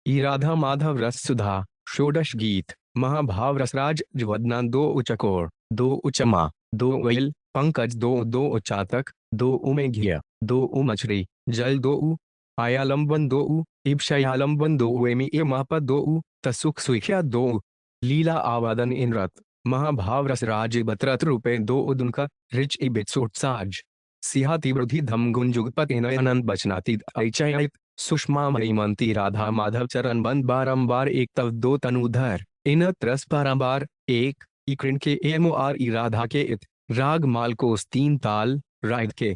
ई राधा माधव रस सुधा षोडश गीत महाभाव रसराज ज्वदना दो उचकोर दो उचमा दो वैल पंकज दो दो उचातक दो उमेघ्य दो उमछरी जल दो उ आयालंबन दो उ इप्शयालंबन दो वेमी ए मापा दो उ तसुख सुख्या दो उ, लीला आवादन इन रत महाभाव रसराज बतरत रूपे दो उदुनका रिच इबित्सोत्साज सिहा तीव्रधि धम गुंजुगपत अनंत बचनातीत ऐचयित सुषमा मणिमंती राधा माधव चरण बंद बारंबार एक तव दो तनुधर इन त्रस बारंबार एक इकृण के एमओआर ई राधा के इत राग माल कोस तीन ताल राग के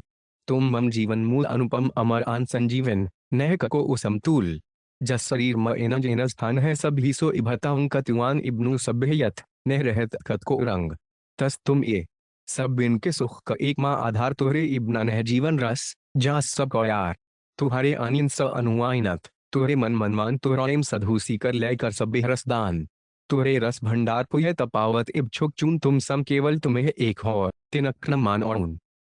तुम मम जीवन मूल अनुपम अमर आन संजीवन नह को उसमतूल जस शरीर म एनज एन स्थान है सब ही सो इभता कतुआन इब्नु सभ्ययत नह रहत कत को रंग तस तुम ये सब बिन के सुख का एक माँ आधार तोरे इब्ना नह जीवन रस जा सब को यार तुम्हारे अनिन स अनुवाइनत तुरे मन मनमान तुरैम सधूसी कर लय कर सब रसदान तुरे रस भंडार पुय तपावत इच्छुक चून तुम सम केवल तुम्हें एक हो तिनक न मान और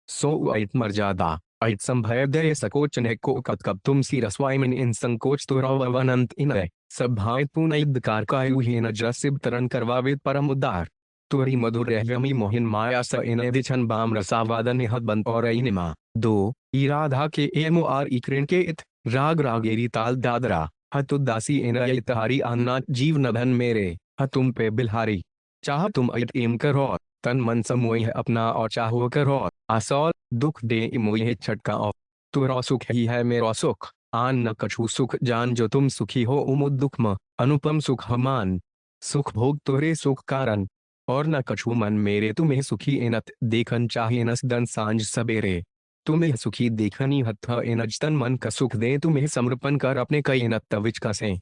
सो अत मर्यादा अत संभय दय सकोच न को कत कब तुम सी रसवाई में इन संकोच तुरवनंत इन सब भाई पुनकार का न जसिब तरन करवाविद परम उदार तुरी मधुर रहमी मोहिन माया स इन दिछन बाम रसावादन हद बन और निमा दो ई राधा के एमओआर इक्रेन के इत राग रागेरी ताल दादरा हतुदासी इन तहारी अन्ना जीव नधन मेरे तुम पे बिल्हारी चाह तुम अयत एम करो तन मन समोह अपना और चाहो करो आसौल दुख दे मोह छटका और तुरो सुख ही है मेरो सुख आन न कछु सुख जान जो तुम सुखी हो उमुद दुख म अनुपम सुख हमान सुख भोग तुरे सुख कारण और न कछु मन मेरे तुम्हें सुखी एनत देखन चाहे नस दन सांझ सबेरे तुम्हें सुखी देखनी हथ एनज तन मन का सुख दे तुम्हें समर्पण कर अपने कई एनत तविच कसे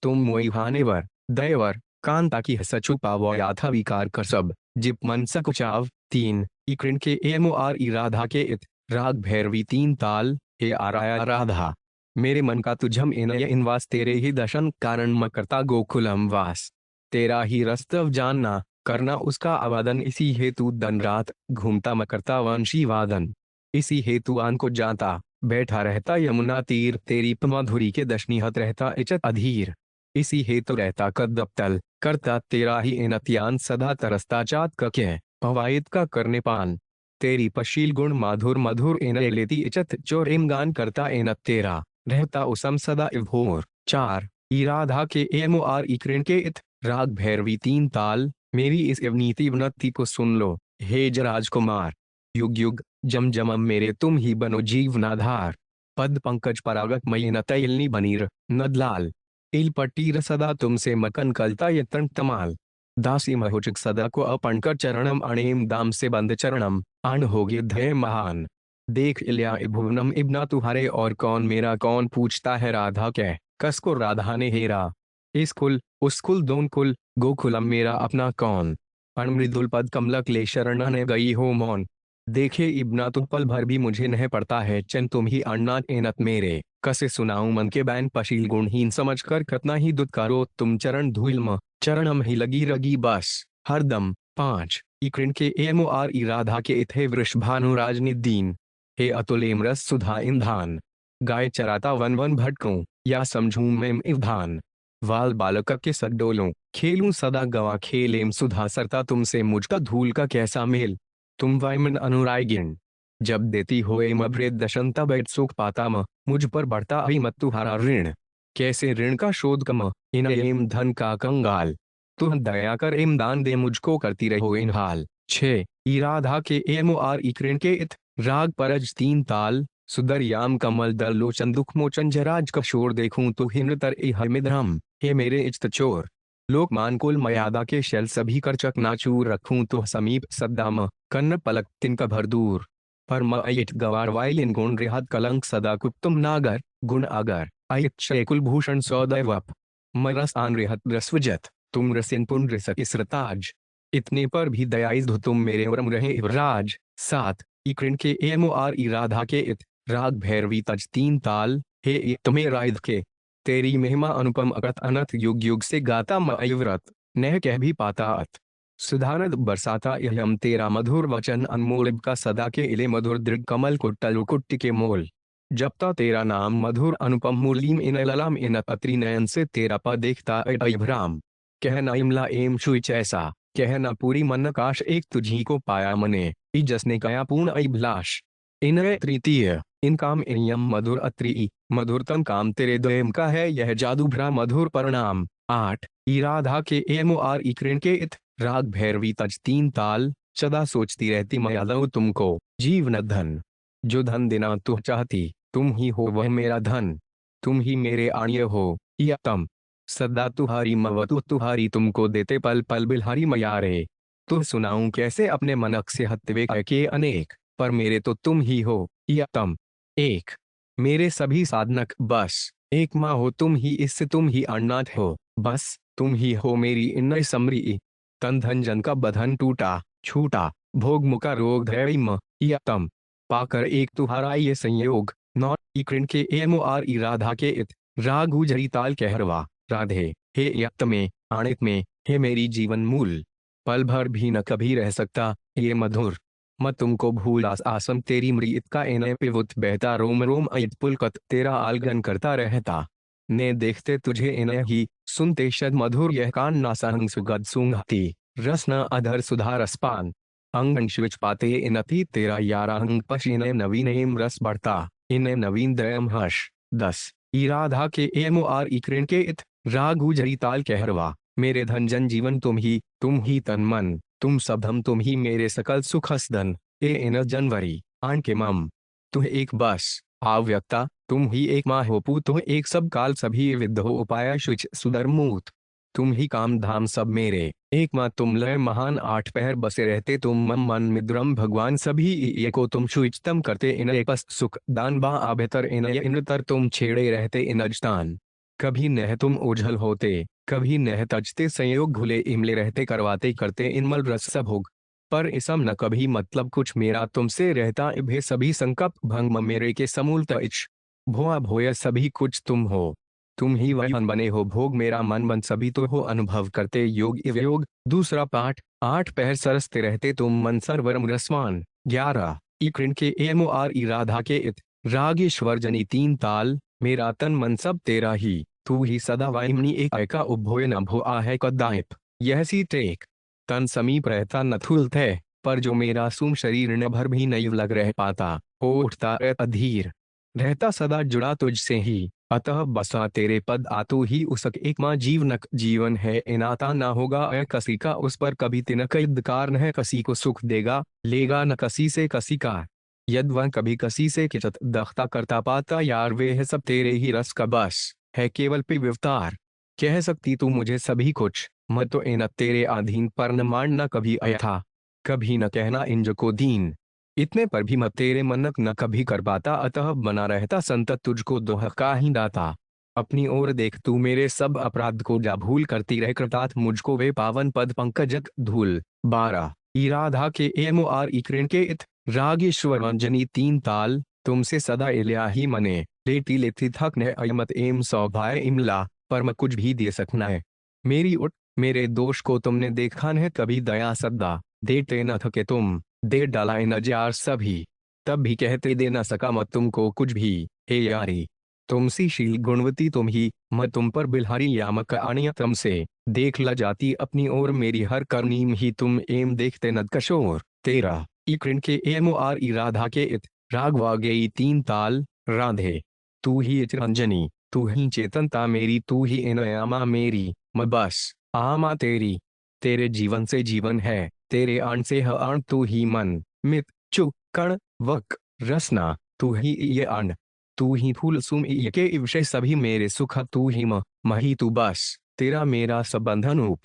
तुम मोई हानेवर दयवर कांता की सचु पावो याथा विकार कर सब जिप मन सकुचाव तीन इकृण के एमओआर ई राधा के इत राग भैरवी तीन ताल हे आराया राधा मेरे मन का तुझम इनय इनवास तेरे ही दर्शन कारण म करता गोकुलम वास तेरा ही रस्तव जानना करना उसका आवादन इसी हेतु दिन रात घूमता म करता वंशी वादन इसी हेतु आन को जाता बैठा रहता यमुना तीर तेरी मधुरी के दशनीहत रहता इचत अधीर इसी हेतु रहता कदबतल करता तेरा ही एनत्यान सदा तरसता चात के पवायत का करने पान तेरी पशील गुण माधुर मधुर एन लेती इचत चोर गान करता एनत तेरा रहता उसम सदा इभोर चार ई राधा के एमओआर इक्रेन के इत राग भैरवी तीन ताल मेरी इस अवनीति वनति को सुन लो हे राजकुमार युग युग जम जमम मेरे तुम ही बनो जीवनाधार पद पंकज परागत मई न तैलनी बनीर नदलाल इल पट्टीर सदा तुमसे मकन कलता यतन तमाल दासी महोचिक सदा को अपणकर चरणम अणेम दाम से बंद चरणम अण होगे धय महान देख इल्या भुवनम इब्ना तुम्हारे और कौन मेरा कौन पूछता है राधा कह कसको राधा ने हेरा इस कुल उस कुल दोन कुल गोकुलम मेरा अपना कौन अणमृदुल पद कमलक ले शरण ने गई हो मौन देखे इब्ना तुम पल भर भी मुझे नहीं पड़ता है चन तुम ही अन्ना एनत मेरे कसे सुनाऊं मन के बैन पशील गुणहीन समझ कर कतना ही दुत्कारो तुम चरण धूल चरणम ही लगी रगी बस हरदम पांच इकृण के एमओआर ई राधा के इथे वृषभानुराज निदीन हे अतुलेम रस सुधा इंधान गाय चराता वन वन भटकूं या समझूं मैं इवधान वाल बालक के सडोलों खेलूं सदा गवा खेलेम सुधा सरता तुमसे मुझका धूल का कैसा मेल तुम वायमन अनुरागिन जब देती होए मभ्रेद दशन तब सुख पाता म मुझ पर बढ़ता अहि मत तुम्हारा ऋण कैसे ऋण का शोध कम इन एम धन का कंगाल तुम दया कर एम दान दे मुझको करती रहो इन हाल छे ई राधा के एमओआर इक्रेन के इत राग परज तीन ताल सुदरयाम कमल दल लोचन दुख मोचन जराज कशोर देखूं तो हिमतर ए हमिद्रम हे मेरे इष्ट चोर लोकमान कुल मयादा के शैल सभी कर चकनाचूर रखूं तो समीप सद्दाम कन्न पलक तिनका भर दूर पर मयित गवार वाइलिन गुण रिहत कलंक सदा कुप्तुम नागर गुण अगर अयित शैकुल भूषण सौदैवप मरस आन रिहत रस्वजत तुम रसिन पुन रसक इसरताज इतने पर भी दयाइज तुम मेरे वरम रहे राज सात इकृण के एमओआर ई राधा के इत राग भैरवी तज तीन ताल हे तुम्हें राइद के तेरी महिमा अनुपम अकत अनथ युग युग से गाता मयव्रत नह कह भी पाता अत सुधानद बरसाता यम तेरा मधुर वचन अनमोल का सदा के इले मधुर दृढ़ कमल कुट्टल कुट्ट के मोल जपता तेरा नाम मधुर अनुपम मुरलीम इन ललाम इन अत्रि नयन से तेरा पद देखता अभ्राम। कह न इमला एम छुच ऐसा, कह न पूरी मन काश एक तुझी को पाया मने, जसने कया पूर्ण अभिलाष। इन तृतीय इन काम इन यम मधुर अत्रि, मधुरतम काम तेरे द्वयम का है यह जादू भ्रा मधुर परिणाम। 8 राधा के एम आर इक्रेन के इत, राग भैरवी तज 3 ताल, सदा सोचती रहती मैं यादव तुमको, जीवन धन जो धन देना तू चाहती, तुम ही हो वह मेरा धन, तुम ही मेरे आण्य हो या तम, सदा तुहारी मवतु तुहारी तुमको देते पल पल बिलहारी मयारे। तू सुनाऊं कैसे अपने मनक से हत्वे के अनेक, पर मेरे तो तुम ही हो या तम एक, मेरे सभी साधनक बस, एक माँ हो तुम ही इससे तुम ही अनाथ हो, बस तुम ही हो मेरी इन समरी। तन धन जन का बंधन टूटा छूटा, भोग मुका रोग धैर्य या तम, पाकर एक तुम्हारा ये संयोग। नौ इक्रिन के एम आर राधा के इत, राग उजरी ताल कहरवा। राधे हे यत में आणित में, हे मेरी जीवन मूल, पल भर भी न कभी रह सकता ये मधुर। मत तुमको भूल आसम तेरी मृत का एनय पिवुत बहता रोम रोम अयत पुलकत तेरा आलगन करता रहता। ने देखते तुझे इनय ही, सुनते शद मधुर यह कान नासांग सुगद सूंघती, रस न अधर सुधा रसपान। अंग शिवच पाते इनति तेरा यारांग पश इनय नवीन एम रस बढ़ता, इनय नवीन दयम हर्ष। 10 राधा के एम आर इक्रेन के इत, राग उजरी ताल कहरवा। मेरे धन जन जीवन तुम ही तन मन, तुम सबधम तुम ही मेरे सकल सुख हसदन। ए इन जनवरी आन के मम, तुह एक बस आव्यक्ता, तुम ही एक माँ हो पू, तुह एक सब काल सभी विद्ध हो उपाय शुच सुधर्मूत। तुम ही काम धाम सब मेरे, एक माँ तुम लय महान 8 पहर बसे रहते तुम मम मन मिद्रम भगवान सभी ये को तुम शुचितम करते इन एकस सुख दान बा आभेतर इन तर तुम छेड़े रहते इन अजतान। कभी नह तुम ओझल होते, कभी नह तजते संयोग घुले इमले रहते करवाते करते इनमल रस सब भोग। पर इसम न कभी मतलब कुछ मेरा तुमसे रहता इभे सभी संकप भंग मेरे के समूल तइच। भोआ भोय सभी कुछ तुम हो, तुम ही वह बने हो भोग मेरा मन बन सभी तो हो अनुभव करते योग इव योग। दूसरा पाठ 8 पहर सरसते रहते तुम मन सरवरम रसवान। 11 इक्रिन के एम आर राधा के इत, रागेश्वर जनी 3 ताल, मेरा तन मन सब तेरा ही, तू ही सदा वाइमनी एक ऐका उभोय न भो आहे कदाइप। यह सी टेक तन समीप रहता न थुलत है, पर जो मेरा सुम शरीर न भर भी नहीं लग रह पाता, हो उठता अधीर रहता सदा जुड़ा तुझसे ही। अतः बसा तेरे पद आतु ही उसक एक माँ जीवनक जीवन है इनाता ना होगा अ कसी का उस पर कभी तिनक इदकार न है कसी को सुख देगा लेगा न कसी से कसी का। यद वह कभी कसी से किचत दख्ता करता पाता यार वे है सब तेरे ही रस का बस है केवल पे विवतार। कह सकती तू मुझे सभी कुछ, मत तो इन तेरे अधीन पर न मान न कभी अयथा, कभी न कहना इंज को दीन, इतने पर भी मत तेरे मनक न कभी कर पाता। अतः बना रहता संतत तुझको दोह का ही दाता। अपनी ओर देख तू मेरे सब अपराध को जा भूल करती रह कृतार्थ मुझको वे पावन पद पंकजक धूल। 12 राधा के एम आर इक्रेन के इत, रागेश्वर अंजनी 3 ताल, तुमसे सदा इल्या ही मने, लेटी लेती थक न अयमत एम सौभाय इमला, पर मैं कुछ भी दे सकना है। मेरी उठ मेरे दोष को तुमने देखा न कभी दया सद्दा, देते न थके तुम दे डाला इन जार सभी, तब भी कहते दे न सका मत तुमको कुछ भी। हे यारी तुमसी शील गुणवती तुम ही, मैं तुम पर बिलहारी यामक आणिय तुमसे, देख ल जाती अपनी ओर मेरी हर करनीम ही तुम एम देखते नद कशोर। 13 इक्रिन के एम आर राधा के इत, राग वागेई 3 ताल, राधे तू ही चिरंजनी, तू ही चेतनता मेरी, तू ही इनयामा मेरी, मैं बस आमा तेरी, तेरे जीवन से जीवन है, तेरे आण से ह आण, तू ही मन मित चु कण वक रसना, तू ही ये आण, तू ही फूल सुम ये के विषय सभी मेरे सुख, तू ही मही तू बस तेरा मेरा सबंधन रूप,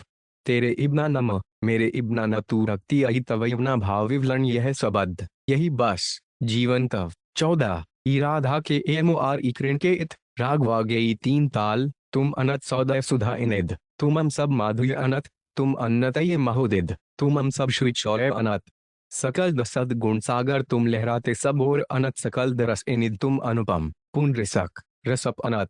तेरे इब्ना नम मेरे इब्ना न तू रखती अहि तव इब्ना भाव विवलन यह सबद यही बस जीवन तव। 14 राधा के एम आर इक्रेन के इत, राग वागेई 3 ताल, तुम अनत सौदय सुधा इनिद, तुमम सब माधुर्य अनत, तुम अन्नतय महोदिद, तुमम सब शुचौर्य अनत, सकल दसद गुण सागर तुम लहराते सब और अनत, सकल दरस इनिद तुम अनुपम पुन रसक रसप अनत।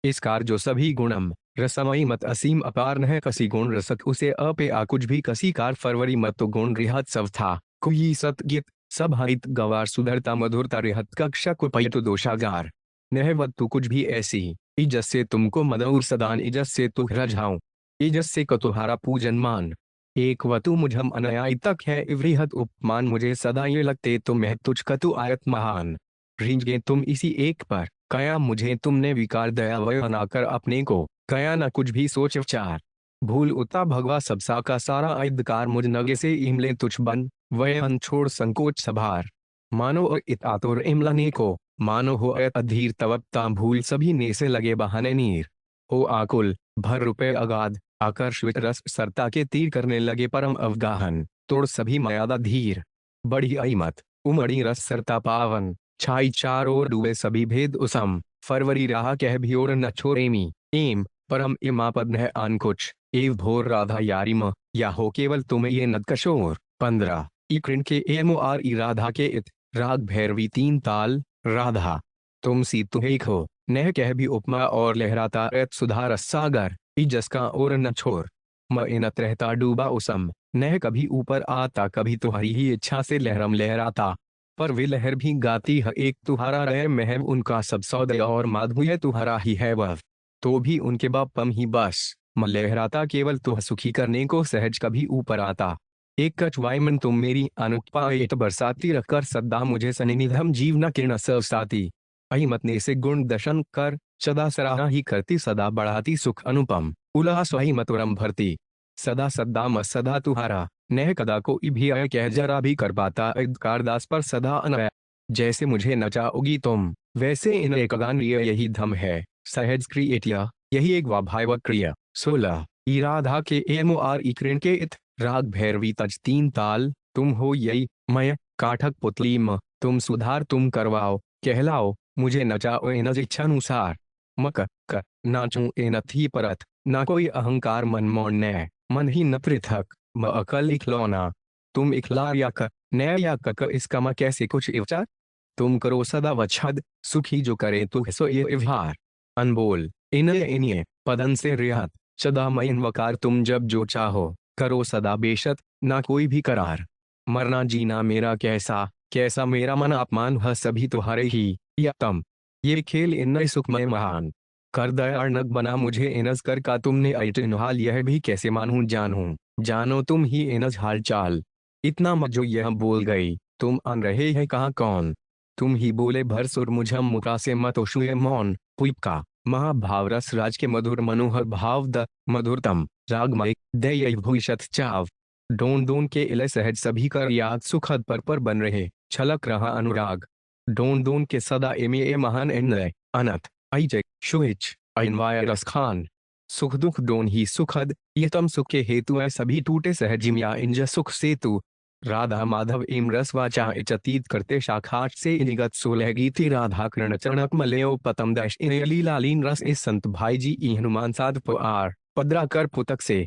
इस कार जो सभी गुणम रसमयी मत असीम अपार न है कसी गुण रसक उसे अपे आ कुछ भी कसी कार फरवरी मत तो गुण रिहत सब था कोई सत गीत सब हरित गवार सुधरता मधुरता रेहत कक्षा कुपयतु दोषागार नहवत्तु कुछ भी ऐसी इजस से तुमको मदऊर सदान इजस से तु रझाऊं इजस से कतुहारा पूजन मान एक वतु मुझम अनयाय तक है इवृहत उपमान मुझे सदा ये लगते तुम है तुझ कतु आयत महान रींझे तुम इसी एक पर कया मुझे तुमने विकार दया वय बनाकर अपने को कया न कुछ भी सोच विचार भूल उता भगवा सबसा का सारा आयदकार मुझ नगे से इमले तुझ बन वय अन छोड़ संकोच सभार मानो और इत आतुर इमलने को मानो हो अयत अधीर तवत्ता भूल सभी ने से लगे बहाने नीर ओ आकुल भर रुपए अगाध आकर्षित रस सरता के तीर करने लगे परम अवगाहन तोड़ सभी मर्यादा धीर बढ़ी अईमत उमड़ी रस सरता पावन छाई चार ओर डूबे सभी भेद उसम फरवरी राह कह भी और न छोरेमी एम परम इमा पद है अनकुछ एव भोर राधा यारिम या हो केवल तुम्हें ये नदकशोर 15 इक्रिन के एमो आर ई राधा के इत राग भैरवी 3 ताल राधा तुम सी तुहे हो नह कह भी उपमा और लहराता रत सुधा रस सागर इजस का और न छोर म इनत रहता डूबा उसम नह कभी ऊपर आता कभी तुम्हारी ही इच्छा से लहरम लहराता पर वे लहर भी गाती है एक तुम्हारा रह महव उनका सब सौदय और माधुर्य तुम्हारा ही है वह तो भी उनके बापम ही बस म लहराता केवल तुह सुखी करने को सहज कभी ऊपर आता एक कचवायमन तुम मेरी अनुपाएट बरसाती रखकर सदा मुझे सनिनिधम जीव न किरण सरसाती अहिमत ने से गुण दर्शन कर सदा सराहना ही करती सदा बढ़ाती सुख अनुपम उल्लास अहिमतुरम भरती सदा सदा म सदा तुम्हारा नह कदा को भी आय कह जरा भी कर पाता कारदास पर सदा अनय जैसे मुझे नचाओगी तुम वैसे इन एकगान यही धम है सहज क्रिएटिया यही एक वाभाव क्रिया 16 इराधा के एमो आर इक्रेन के इत राग भैरवी तज 3 ताल तुम हो यही मय काठक पुतली म तुम सुधार तुम करवाओ कहलाओ मुझे नचाओ एनज इच्छानुसार मक क नाचूं एनथी परत ना कोई अहंकार मन मौन न मन ही न पृथक म अकल इखलौना तुम इखलार या क न या क इसका म कैसे कुछ विचार तुम करो सदा वछद सुखी जो करे तू सो ये व्यवहार अनबोल इन्य पदन से रियात सदा मयन वकार तुम जब जो चाहो करो सदा बेशत ना कोई भी करार मरना जीना मेरा कैसा कैसा मेरा मन अपमान है सभी तुम्हारे ही या तम ये खेल इन्नय सुखमय महान कर दयार्णक बना मुझे इनस कर का तुमने ऐटन हाल यह भी कैसे मानूं जानूं जानो तुम ही इनस हाल चाल इतना मत जो यह बोल गई तुम अन रहे हैं कहाँ कौन तुम ही बोले भर सुर मुझम मुका से मत ओशुए मौन पुष्का महाभाव रस राज के मधुर मनोहर भाव द मधुरतम रागमय दय भविष्यत चाव डोन डोन के इलय सहज सभी कर याद सुखद पर बन रहे छलक रहा अनुराग डोन डोन के सदा एमे महान इन्नय अनत अजय शुहिच अनवाय रस खान सुख दुख डोन ही सुखद ये तम सुख के हेतु है सभी टूटे सहजिमिया इंज सुख सेतु राधा माधव एम रस वाचा इचतीत करते शाखाट से निगत सोलह गीति राधा कृण चरणक मलयो पतम दश इन लीलालीन रस इस संत भाई जी ई हनुमान साध आर पदरा कर पुतक से